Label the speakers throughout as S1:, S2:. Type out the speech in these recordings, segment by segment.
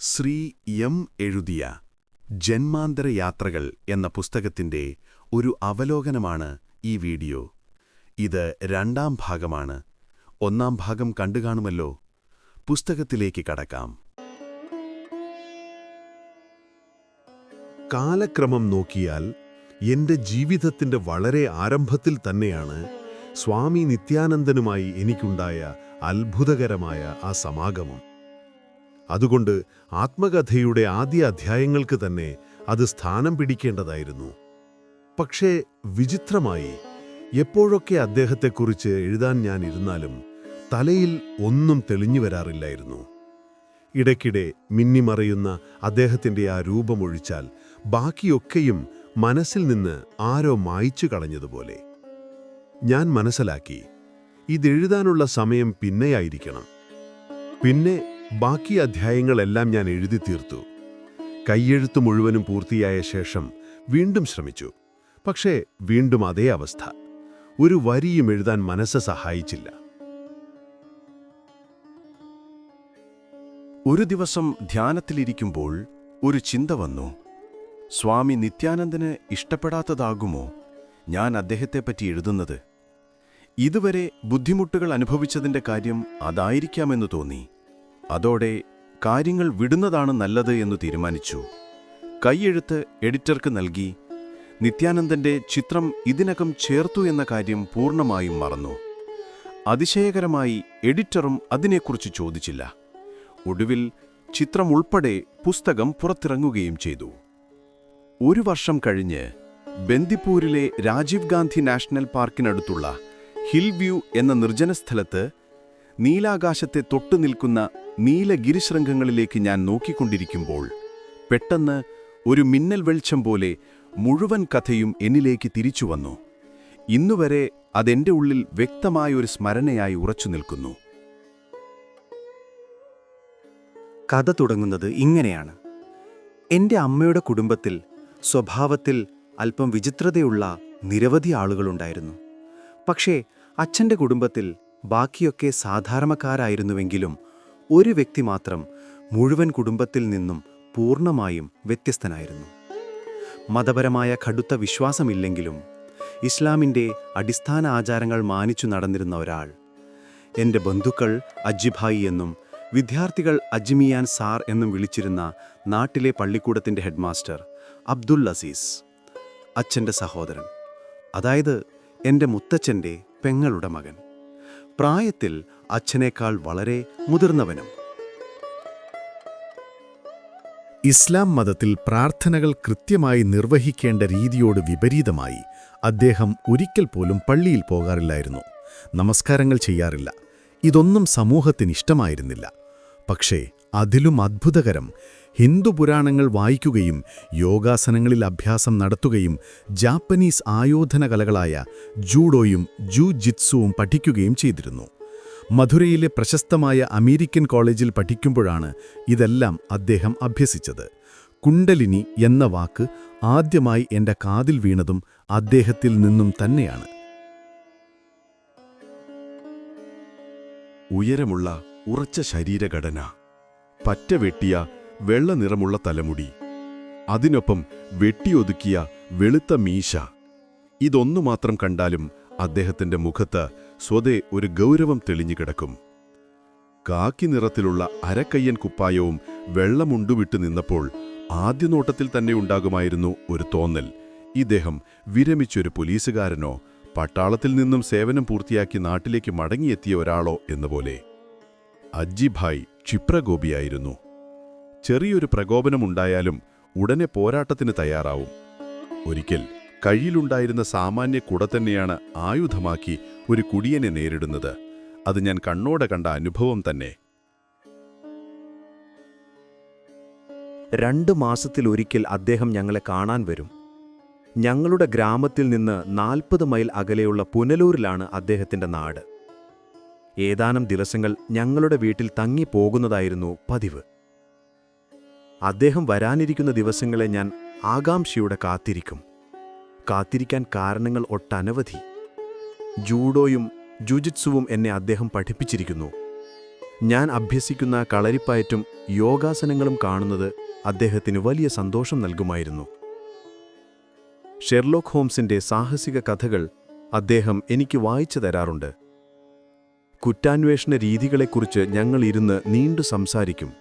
S1: Shri M എഴുതിയ ജന്മാന്തരയാത്രകൾ എന്ന പുസ്തകത്തിന്റെ ഒരു അവലോകനമാണ് ഈ വീഡിയോ. ഇത് രണ്ടാം ഭാഗമാണ്. ഒന്നാം ഭാഗം കണ്ടുകാണുമല്ലോ. പുസ്തകത്തിലേക്ക് കടക്കാം.
S2: കാലക്രമം നോക്കിയാൽ എന്റെ ജീവിതത്തിന്റെ വളരെ ആരംഭത്തിൽ തന്നെയാണ് സ്വാമി നിത്യാനന്ദനുമായി എനിക്കുണ്ടായ അത്ഭുതകരമായ ആ സമാഗമം. അതുകൊണ്ട് ആത്മകഥയുടെ ആദ്യ അധ്യായങ്ങൾക്ക് തന്നെ അത് സ്ഥാനം പിടിക്കേണ്ടതായിരുന്നു. പക്ഷേ വിചിത്രമായി എപ്പോഴൊക്കെ അദ്ദേഹത്തെക്കുറിച്ച് എഴുതാൻ ഞാൻ ഇരുന്നാലും തലയിൽ ഒന്നും തെളിഞ്ഞു വരാറില്ലായിരുന്നു. ഇടയ്ക്കിടെ മിന്നിമറയുന്ന അദ്ദേഹത്തിന്റെ ആ രൂപമൊഴിച്ചാൽ ബാക്കിയൊക്കെയും മനസ്സിൽ നിന്ന് ആരോ മായ്ച്ചു കളഞ്ഞതുപോലെ. ഞാൻ മനസ്സിലാക്കി, ഇതെഴുതാനുള്ള സമയം പിന്നെയായിരിക്കണം. പിന്നെ ബാക്കി അധ്യായങ്ങളെല്ലാം ഞാൻ എഴുതി തീർത്തു. കൈയെഴുത്ത് മുഴുവനും പൂർത്തിയായ ശേഷം വീണ്ടും ശ്രമിച്ചു. പക്ഷേ വീണ്ടും അതേ അവസ്ഥ. ഒരു വരിയും എഴുതാൻ മനസ്സ് സഹായിച്ചില്ല.
S1: ഒരു ദിവസം ധ്യാനത്തിലിരിക്കുമ്പോൾ ഒരു ചിന്ത വന്നു. സ്വാമി നിത്യാനന്ദന് ഇഷ്ടപ്പെടാത്തതാകുമോ ഞാൻ അദ്ദേഹത്തെപ്പറ്റി എഴുതുന്നത്? ഇതുവരെ ബുദ്ധിമുട്ടുകൾ അനുഭവിച്ചതിന്റെ കാര്യം അതായിരിക്കാമെന്ന് തോന്നി. അതോടെ കാര്യങ്ങൾ വിടുന്നതാണ് നല്ലത് എന്നു തീരുമാനിച്ചു. കൈയെഴുത്ത് എഡിറ്റർക്ക് നൽകി. നിത്യാനന്ദന്റെ ചിത്രം ഇതിനകം ചേർത്തു എന്ന കാര്യം പൂർണ്ണമായും മറന്നു. അതിശയകരമായി എഡിറ്ററും അതിനെക്കുറിച്ച് ചോദിച്ചില്ല. ഒടുവിൽ ചിത്രം ഉൾപ്പെടെ പുസ്തകം പുറത്തിറങ്ങുകയും ചെയ്തു. ഒരു വർഷം കഴിഞ്ഞ് ബന്ദിപ്പൂരിലെ രാജീവ് ഗാന്ധി നാഷണൽ പാർക്കിനടുത്തുള്ള ഹിൽ വ്യൂ എന്ന നിർജ്ജനസ്ഥലത്ത് നീലാകാശത്തെ തൊട്ടുനിൽക്കുന്ന നീലഗിരിശൃംഗങ്ങളിലേക്ക് ഞാൻ നോക്കിക്കൊണ്ടിരിക്കുമ്പോൾ പെട്ടെന്ന് ഒരു മിന്നൽ വെളിച്ചം പോലെ മുഴുവൻ കഥയും എന്നിലേക്ക് തിരിച്ചുവന്നു. ഇന്നുവരെ അതെന്റെ ഉള്ളിൽ വ്യക്തമായൊരു സ്മരണയായി ഉറച്ചു നിൽക്കുന്നു.
S3: കഥ തുടങ്ങുന്നത് ഇങ്ങനെയാണ്. എൻ്റെ അമ്മയുടെ കുടുംബത്തിൽ സ്വഭാവത്തിൽ അല്പം വിചിത്രതയുള്ള നിരവധി ആളുകളുണ്ടായിരുന്നു. പക്ഷേ അച്ഛൻ്റെ കുടുംബത്തിൽ ബാക്കിയൊക്കെ സാധാരണക്കാരായിരുന്നുവെങ്കിലും ഒരു വ്യക്തി മാത്രം മുഴുവൻ കുടുംബത്തിൽ നിന്നും പൂർണ്ണമായും വ്യത്യസ്തനായിരുന്നു. മതപരമായ കടുത്ത വിശ്വാസമില്ലെങ്കിലും ഇസ്ലാമിൻ്റെ അടിസ്ഥാന ആചാരങ്ങൾ മാനിച്ചു നടന്നിരുന്ന ഒരാൾ. എൻ്റെ ബന്ധുക്കൾ അജ്ജിഭായി എന്നും വിദ്യാർത്ഥികൾ അജ്മിയാൻ സാർ എന്നും വിളിച്ചിരുന്ന നാട്ടിലെ പള്ളിക്കൂടത്തിൻ്റെ ഹെഡ്മാസ്റ്റർ അബ്ദുൽ അസീസ്. അച്ഛൻ്റെ സഹോദരൻ, അതായത് എൻ്റെ മുത്തച്ഛൻ്റെ പെങ്ങളുടെ മകൻ. പ്രായത്തിൽ അച്ഛനേക്കാൾ വളരെ മുതിർന്നവനും.
S2: ഇസ്ലാം മതത്തിൽ പ്രാർത്ഥനകൾ കൃത്യമായി നിർവഹിക്കേണ്ട രീതിയോട് വിപരീതമായി അദ്ദേഹം ഒരിക്കൽ പോലും പള്ളിയിൽ പോകാറില്ലായിരുന്നു. നമസ്കാരങ്ങൾ ചെയ്യാറില്ല. ഇതൊന്നും സമൂഹത്തിന് ഇഷ്ടമായിരുന്നില്ല. പക്ഷേ അതിലും അത്ഭുതകരം, ഹിന്ദു പുരാണങ്ങൾ വായിക്കുകയും യോഗാസനങ്ങളിൽ അഭ്യാസം നടത്തുകയും ജാപ്പനീസ് ആയോധന കലകളായ ജൂഡോയും ജൂജിത്സുവും പഠിക്കുകയും ചെയ്തിരുന്നു. മധുരയിലെ പ്രശസ്തമായ അമേരിക്കൻ കോളേജിൽ പഠിക്കുമ്പോഴാണ് ഇതെല്ലാം അദ്ദേഹം അഭ്യസിച്ചത്. കുണ്ടലിനി എന്ന വാക്ക് ആദ്യമായി എൻ്റെ കാതിൽ വീണതും അദ്ദേഹത്തിൽ നിന്നും തന്നെയാണ്.
S1: ഉയരമുള്ള ഉറച്ച ശരീരഘടന, പറ്റ വെട്ടിയ വെള്ള നിറമുള്ള തലമുടി, അതിനൊപ്പം വെട്ടിയൊതുക്കിയ വെളുത്ത മീശ. ഇതൊന്നു മാത്രം കണ്ടാലും അദ്ദേഹത്തിന്റെ മുഖത്ത് സ്വതേ ഒരു ഗൗരവം തെളിഞ്ഞുകിടക്കും. കാക്കി നിറത്തിലുള്ള അരക്കയ്യൻ കുപ്പായവും വെള്ളമുണ്ടുവിട്ട് നിന്നപ്പോൾ ആദ്യനോട്ടത്തിൽ തന്നെ ഉണ്ടാകുമായിരുന്നു ഒരു തോന്നൽ, ഇദ്ദേഹം വിരമിച്ചൊരു പോലീസുകാരനോ പട്ടാളത്തിൽ നിന്നും സേവനം പൂർത്തിയാക്കി നാട്ടിലേക്ക് മടങ്ങിയെത്തിയ ഒരാളോ എന്നപോലെ. അജ്ജിഭായ് ക്ഷിപ്രകോപിയായിരുന്നു. ചെറിയൊരു പ്രകോപനമുണ്ടായാലും ഉടനെ പോരാട്ടത്തിന് തയ്യാറാവും. ഒരിക്കൽ കയ്യിലുണ്ടായിരുന്ന സാമാന്യ കുട തന്നെയാണ് ആയുധമാക്കി ഒരു കുടിയനെ നേരിടുന്നത്. അത് ഞാൻ കണ്ണോടെ കണ്ട അനുഭവം തന്നെ.
S3: 2 മാസത്തിലൊരിക്കൽ അദ്ദേഹം ഞങ്ങളെ കാണാൻ വരും. ഞങ്ങളുടെ ഗ്രാമത്തിൽ നിന്ന് 40 മൈൽ അകലെയുള്ള പുനലൂരിലാണ് അദ്ദേഹത്തിൻ്റെ നാട്. ഏതാനും ദിവസങ്ങൾ ഞങ്ങളുടെ വീട്ടിൽ തങ്ങിപ്പോകുന്നതായിരുന്നു പതിവ്. അദ്ദേഹം വരാനിരിക്കുന്ന ദിവസങ്ങളെ ഞാൻ ആകാംക്ഷയോടെ കാത്തിരിക്കും. കാത്തിരിക്കാൻ കാരണങ്ങൾ ഒട്ടനവധി. ജൂഡോയും ജുജിത്സുവും എന്നെ അദ്ദേഹം പഠിപ്പിച്ചിരിക്കുന്നു. ഞാൻ അഭ്യസിക്കുന്ന കളരിപ്പയറ്റും യോഗാസനങ്ങളും കാണുന്നത് അദ്ദേഹത്തിന് വലിയ സന്തോഷം നൽകുമായിരുന്നു. ഷെർലോക്ക് ഹോംസിന്റെ സാഹസിക കഥകൾ അദ്ദേഹം എനിക്ക് വായിച്ചു തരാറുണ്ട്. കുറ്റാന്വേഷണ രീതികളെക്കുറിച്ച് ഞങ്ങൾ ഇരുന്ന് നീണ്ടു സംസാരിക്കും.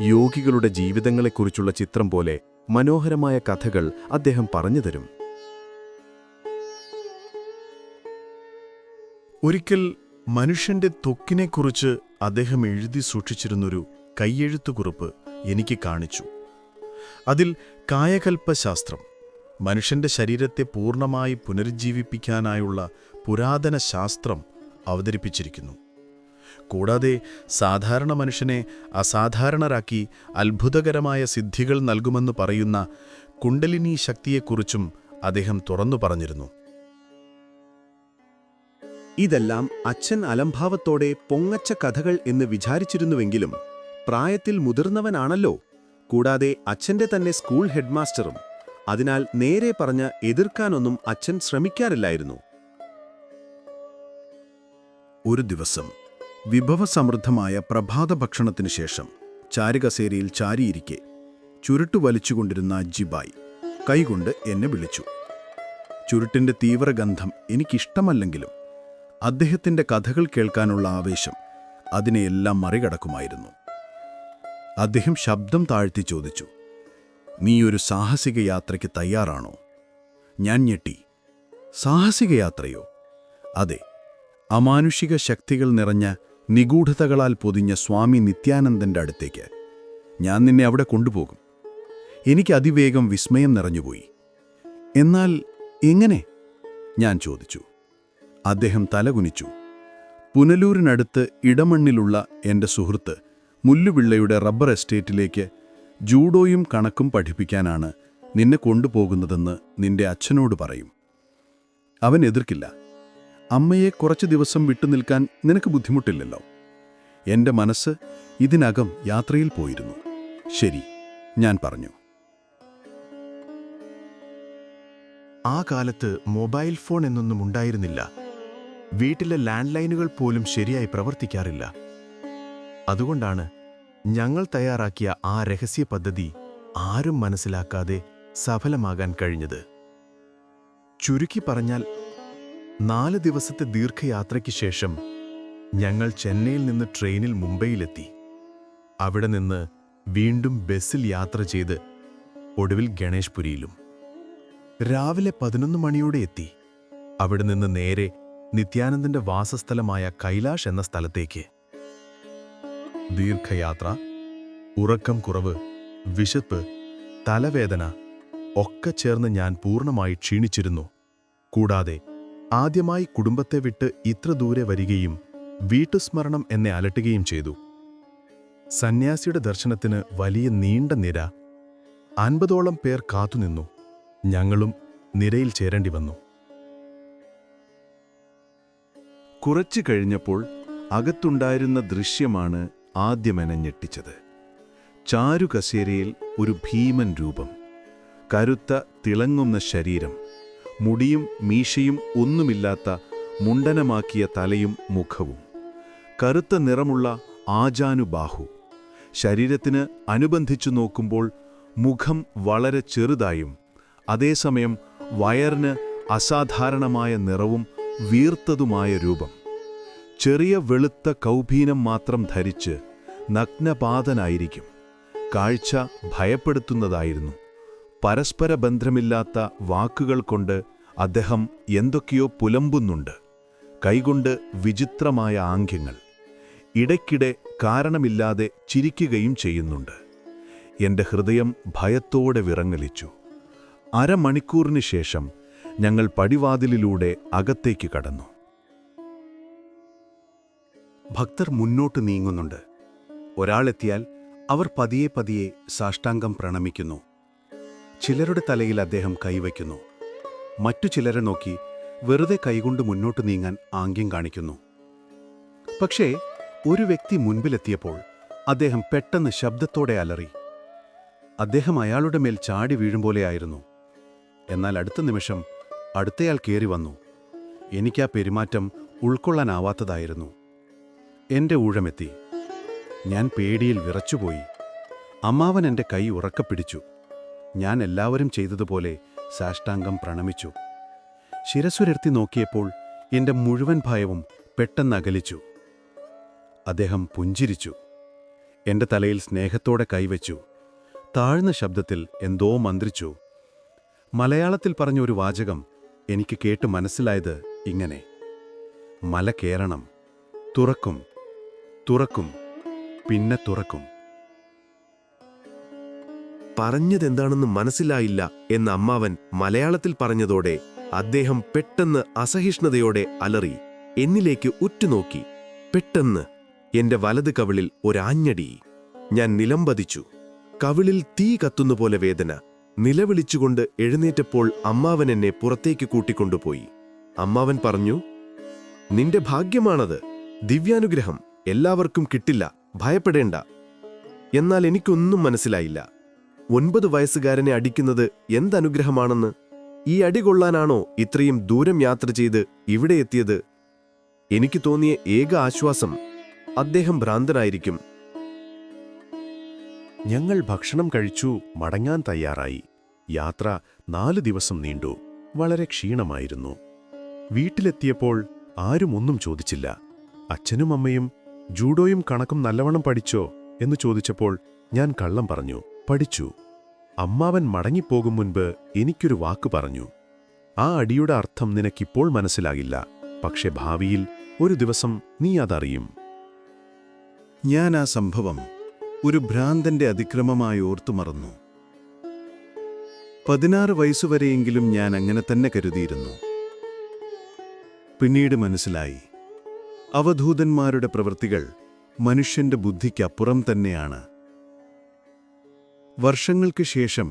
S3: യോഗികളുടെ ജീവിതങ്ങളെക്കുറിച്ചുള്ള ചിത്രം പോലെ മനോഹരമായ കഥകൾ അദ്ദേഹം പറഞ്ഞുതരും.
S2: ഒരിക്കൽ മനുഷ്യന്റെ ത്വക്കിനെക്കുറിച്ച് അദ്ദേഹം എഴുതി സൂക്ഷിച്ചിരുന്നൊരു കൈയെഴുത്തുകുറിപ്പ് എനിക്ക് കാണിച്ചു. അതിൽ കായകൽപ്പശാസ്ത്രം, മനുഷ്യന്റെ ശരീരത്തെ പൂർണ്ണമായി പുനരുജ്ജീവിപ്പിക്കാനായുള്ള പുരാതന ശാസ്ത്രം അവതരിപ്പിച്ചിരിക്കുന്നു. കൂടാതെ സാധാരണ മനുഷ്യനെ അസാധാരണരാക്കി അത്ഭുതകരമായ സിദ്ധികൾ നൽകുമെന്ന് പറയുന്ന കുണ്ടലിനി ശക്തിയെക്കുറിച്ചും അദ്ദേഹം തുറന്നു പറഞ്ഞിരുന്നു.
S3: ഇതെല്ലാം അച്ഛൻ അലംഭാവത്തോടെ പൊങ്ങച്ച കഥകൾ എന്ന് വിചാരിച്ചിരുന്നുവെങ്കിലും പ്രായത്തിൽ മുതിർന്നവനാണല്ലോ, കൂടാതെ അച്ഛന്റെ തന്നെ സ്കൂൾ ഹെഡ്മാസ്റ്ററും. അതിനാൽ നേരെ പറഞ്ഞ് എതിർക്കാനൊന്നും അച്ഛൻ ശ്രമിക്കാറില്ലായിരുന്നു.
S2: ഒരു ദിവസം വിഭവസമൃദ്ധമായ പ്രഭാത ഭക്ഷണത്തിനു ശേഷം ചാരുകസേരയിൽ ചാരിയിരിക്കെ ചുരുട്ടു വലിച്ചുകൊണ്ടിരുന്ന ജിബായ് കൈകൊണ്ട് എന്നെ വിളിച്ചു. ചുരുട്ടിന്റെ തീവ്രഗന്ധം എനിക്കിഷ്ടമല്ലെങ്കിലും അദ്ദേഹത്തിന്റെ കഥകൾ കേൾക്കാനുള്ള ആവേശം അതിനെയെല്ലാം മറികടക്കുമായിരുന്നു. അദ്ദേഹം ശബ്ദം താഴ്ത്തി ചോദിച്ചു, "നീ ഒരു സാഹസിക യാത്രയ്ക്ക് തയ്യാറാണോ?" ഞാൻ ഞെട്ടി. സാഹസിക യാത്രയോ? അതെ, അമാനുഷിക ശക്തികൾ നിറഞ്ഞ നിഗൂഢതകളാൽ പൊതിഞ്ഞ സ്വാമി നിത്യാനന്ദന്റെ അടുത്തേക്ക്. ഞാൻ നിന്നെ അവിടെ കൊണ്ടുപോകും. എനിക്ക് അതിവേഗം വിസ്മയം നിറഞ്ഞുപോയി. എന്നാൽ എങ്ങനെ? ഞാൻ ചോദിച്ചു. അദ്ദേഹം തലകുനിച്ചു. പുനലൂരിനടുത്ത് ഇടമണ്ണിലുള്ള എൻ്റെ സുഹൃത്ത് മുല്ലുപിള്ളയുടെ റബ്ബർ എസ്റ്റേറ്റിലേക്ക് ജൂഡോയും കണക്കും പഠിപ്പിക്കാനാണ് നിന്നെ കൊണ്ടുപോകുന്നതെന്ന് നിന്റെ അച്ഛനോട് പറയും. അവൻ എതിർക്കില്ല. അമ്മയെ കുറച്ചു ദിവസം വിട്ടുനിൽക്കാൻ നിനക്ക് ബുദ്ധിമുട്ടില്ലല്ലോ. എൻ്റെ മനസ്സ് ഇതിനകം യാത്രയിൽ പോയിരുന്നു. ശരി, ഞാൻ പറഞ്ഞു. ആ കാലത്ത് മൊബൈൽ ഫോൺ എന്നൊന്നും ഉണ്ടായിരുന്നില്ല. വീട്ടിലെ ലാൻഡ് ലൈനുകൾ പോലും ശരിയായി പ്രവർത്തിക്കാറില്ല. അതുകൊണ്ടാണ് ഞങ്ങൾ തയ്യാറാക്കിയ ആ രഹസ്യ പദ്ധതി ആരും മനസ്സിലാക്കാതെ സഫലമാകാൻ കഴിഞ്ഞത്. ചുരുക്കി പറഞ്ഞാൽ 4 ദിവസത്തെ ദീർഘയാത്രയ്ക്ക് ശേഷം ഞങ്ങൾ ചെന്നൈയിൽ നിന്ന് ട്രെയിനിൽ മുംബൈയിലെത്തി. അവിടെ നിന്ന് വീണ്ടും ബസ്സിൽ യാത്ര ചെയ്ത് ഒടുവിൽ ഗണേഷ്പുരിയിലും. രാവിലെ 11 മണിയോടെ എത്തി. അവിടെ നിന്ന് നേരെ നിത്യാനന്ദന്റെ വാസസ്ഥലമായ കൈലാഷ് എന്ന സ്ഥലത്തേക്ക്. ദീർഘയാത്ര, ഉറക്കം കുറവ്, വിശപ്പ്, തലവേദന ഒക്കെ ചേർന്ന് ഞാൻ പൂർണ്ണമായി ക്ഷീണിച്ചിരുന്നു. കൂടാതെ ആദ്യമായി കുടുംബത്തെ വിട്ട് ഇത്ര ദൂരെ വരികയും വീട്ടുസ്മരണം എന്നെ അലട്ടുകയും ചെയ്തു. സന്യാസിയുടെ ദർശനത്തിന് വലിയ നീണ്ട നിര. 50ഓളം പേർ കാത്തുനിന്നു. ഞങ്ങളും നിരയിൽ ചേരേണ്ടി വന്നു.
S1: കുറച്ചു കഴിഞ്ഞപ്പോൾ അകത്തുണ്ടായിരുന്ന ദൃശ്യമാണ് ആദ്യമെന്നെ ഞെട്ടിച്ചത്. ചാരുകസേരയിൽ ഒരു ഭീമൻ രൂപം, കരുത്ത തിളങ്ങുന്ന ശരീരം, മുടിയും മീശയും ഒന്നുമില്ലാത്ത മുണ്ടനമാക്കിയ തലയും മുഖവും, കറുത്ത നിറമുള്ള ആജാനുബാഹു. ശരീരത്തിന് അനുബന്ധിച്ചു നോക്കുമ്പോൾ മുഖം വളരെ ചെറുതായും അതേസമയം വയറിന് അസാധാരണമായ നിറവും വീർത്തതുമായ രൂപം. ചെറിയ വെളുത്ത കൗപീനം മാത്രം ധരിച്ച് നഗ്നപാതനായിരിക്കും. കാഴ്ച ഭയപ്പെടുത്തുന്നതായിരുന്നു. പരസ്പര ബന്ധമില്ലാത്ത വാക്കുകൾ കൊണ്ട് അദ്ദേഹം എന്തൊക്കെയോ പുലമ്പുന്നുണ്ട്. കൈകൊണ്ട് വിചിത്രമായ ആംഗ്യങ്ങൾ. ഇടയ്ക്കിടെ കാരണമില്ലാതെ ചിരിക്കുകയും ചെയ്യുന്നുണ്ട്. എൻ്റെ ഹൃദയം ഭയത്തോടെ വിറങ്ങലിച്ചു. അരമണിക്കൂറിന് ശേഷം ഞങ്ങൾ പടിവാതിലിലൂടെ അകത്തേക്ക് കടന്നു.
S2: ഭക്തർ മുന്നോട്ട് നീങ്ങുന്നുണ്ട്. ഒരാളെത്തിയാൽ അവർ പതിയെ പതിയെ സാഷ്ടാംഗം പ്രണമിക്കുന്നു. ചിലരുടെ തലയിൽ അദ്ദേഹം കൈവയ്ക്കുന്നു. മറ്റു ചിലരെ നോക്കി വെറുതെ കൈകൊണ്ട് മുന്നോട്ട് നീങ്ങാൻ ആംഗ്യം കാണിക്കുന്നു. പക്ഷേ ഒരു വ്യക്തി മുൻപിലെത്തിയപ്പോൾ അദ്ദേഹം പെട്ടെന്ന് ശബ്ദത്തോടെ അലറി. അദ്ദേഹം അയാളുടെ മേൽ ചാടി വീഴുമ്പോലെയായിരുന്നു. എന്നാൽ അടുത്ത നിമിഷം അടുത്തയാൾ കയറി വന്നു. എനിക്കാ പെരുമാറ്റം ഉൾക്കൊള്ളാനാവാത്തതായിരുന്നു. എന്റെ ഊഴമെത്തി. ഞാൻ പേടിയിൽ വിറച്ചുപോയി. അമ്മാവൻ എന്റെ കൈ ഉറക്കപ്പിടിച്ചു. ഞാൻ എല്ലാവരും ചെയ്തതുപോലെ സാഷ്ടാംഗം പ്രണമിച്ചു. ശിരസ്സുരർത്തി നോക്കിയപ്പോൾ എന്റെ മുഴുവൻ ഭയവും പെട്ടെന്നകലിച്ചു. അദ്ദേഹം പുഞ്ചിരിച്ചു. എന്റെ തലയിൽ സ്നേഹത്തോടെ കൈവച്ചു. താഴ്ന്ന ശബ്ദത്തിൽ എന്തോ മന്ത്രിച്ചു. മലയാളത്തിൽ പറഞ്ഞ ഒരു വാചകം എനിക്ക് കേട്ട് മനസ്സിലായത് ഇങ്ങനെ: മല കേറണം, തുറക്കും, തുറക്കും, പിന്നെ തുറക്കും.
S3: പറഞ്ഞതെന്താണെന്ന് മനസ്സിലായില്ല എന്ന അമ്മാവൻ മലയാളത്തിൽ പറഞ്ഞതോടെ അദ്ദേഹം പെട്ടെന്ന് അസഹിഷ്ണുതയോടെ അലറി എന്നിലേക്ക് ഉറ്റുനോക്കി. പെട്ടെന്ന് എന്റെ വലത് കവിളിൽ ഒരാഞ്ഞടി. ഞാൻ നിലംപതിച്ചു. കവിളിൽ തീ കത്തുന്നപോലെ വേദന. നിലവിളിച്ചുകൊണ്ട് എഴുന്നേറ്റപ്പോൾ അമ്മാവൻ എന്നെ പുറത്തേക്ക് കൂട്ടിക്കൊണ്ടുപോയി. അമ്മാവൻ പറഞ്ഞു, നിന്റെ ഭാഗ്യമാണത്, ദിവ്യാനുഗ്രഹം എല്ലാവർക്കും കിട്ടില്ല, ഭയപ്പെടേണ്ട. എന്നാൽ എനിക്കൊന്നും മനസ്സിലായില്ല. 9 വയസ്സുകാരനെ അടിക്കുന്നത് എന്തനുഗ്രഹമാണെന്ന്. ഈ അടി കൊള്ളാനാണോ ഇത്രയും ദൂരം യാത്ര ചെയ്ത് ഇവിടെ എത്തിയത്? എനിക്ക് തോന്നിയ ഏക ആശ്വാസം അദ്ദേഹം ഭ്രാന്തനായിരിക്കും.
S1: ഞങ്ങൾ ഭക്ഷണം കഴിച്ചു മടങ്ങാൻ തയ്യാറായി. യാത്ര 4 ദിവസം നീണ്ടു. വളരെ ക്ഷീണമായിരുന്നു. വീട്ടിലെത്തിയപ്പോൾ ആരും ഒന്നും ചോദിച്ചില്ല. അച്ഛനും അമ്മയും ജൂഡോയും കണക്കും നല്ലവണ്ണം പഠിച്ചോ എന്ന് ചോദിച്ചപ്പോൾ ഞാൻ കള്ളം പറഞ്ഞു, പഠിച്ചു. അമ്മാവൻ മടങ്ങിപ്പോകും മുൻപ് എനിക്കൊരു വാക്ക് പറഞ്ഞു. ആ അടിയുടെ അർത്ഥം നിനക്കിപ്പോൾ മനസ്സിലാകില്ല, പക്ഷെ ഭാവിയിൽ ഒരു ദിവസം നീ അതറിയും.
S2: ഞാൻ ആ സംഭവം ഒരു ഭ്രാന്തന്റെ അതിക്രമമായി ഓർത്തുമറന്നു. 16 വയസ്സുവരെയെങ്കിലും ഞാൻ അങ്ങനെ തന്നെ കരുതിയിരുന്നു. പിന്നീട് മനസ്സിലായി, അവധൂതന്മാരുടെ പ്രവൃത്തികൾ മനുഷ്യന്റെ ബുദ്ധിക്കപ്പുറം തന്നെയാണ്. വർഷങ്ങൾക്ക് ശേഷം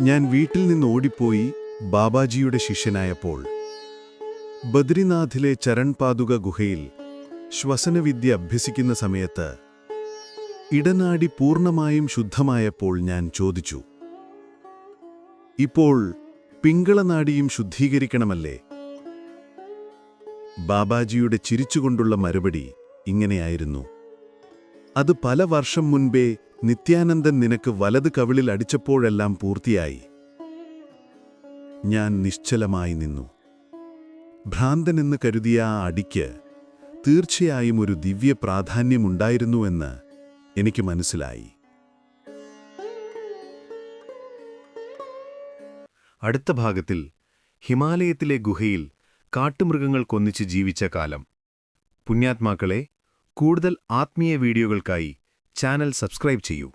S2: ഞാൻ വീട്ടിൽ നിന്ന് ഓടിപ്പോയി ബാബാജിയുടെ ശിഷ്യനായപ്പോൾ ബദ്രിനാഥിലെ ചരൺപാതുക ഗുഹയിൽ ശ്വസനവിദ്യ അഭ്യസിക്കുന്ന സമയത്ത് ഇടനാഡി പൂർണ്ണമായും ശുദ്ധമായപ്പോൾ ഞാൻ ചോദിച്ചു, ഇപ്പോൾ പിങ്കളനാഡിയും ശുദ്ധീകരിക്കണമല്ലേ? ബാബാജിയുടെ ചിരിച്ചുകൊണ്ടുള്ള മറുപടി ഇങ്ങനെയായിരുന്നു: അത് പല വർഷം മുൻപേ നിത്യാനന്ദൻ നിനക്ക് വലത് കവിളിൽ അടിച്ചപ്പോഴെല്ലാം പൂർത്തിയായി. ഞാൻ നിശ്ചലമായി നിന്നു. ഭ്രാന്തനെന്ന് കരുതിയ ആ അടിക്ക് തീർച്ചയായും ഒരു ദിവ്യ പ്രാധാന്യമുണ്ടായിരുന്നുവെന്ന് എനിക്ക് മനസ്സിലായി.
S1: അടുത്ത ഭാഗത്തിൽ ഹിമാലയത്തിലെ ഗുഹയിൽ കാട്ടുമൃഗങ്ങൾക്കൊന്നിച്ച് ജീവിച്ച കാലം. പുണ്യാത്മാക്കളെ, കൂടുതൽ ആത്മീയ വീഡിയോകൾക്കായി ചാനൽ സബ്സ്ക്രൈബ് ചെയ്യൂ.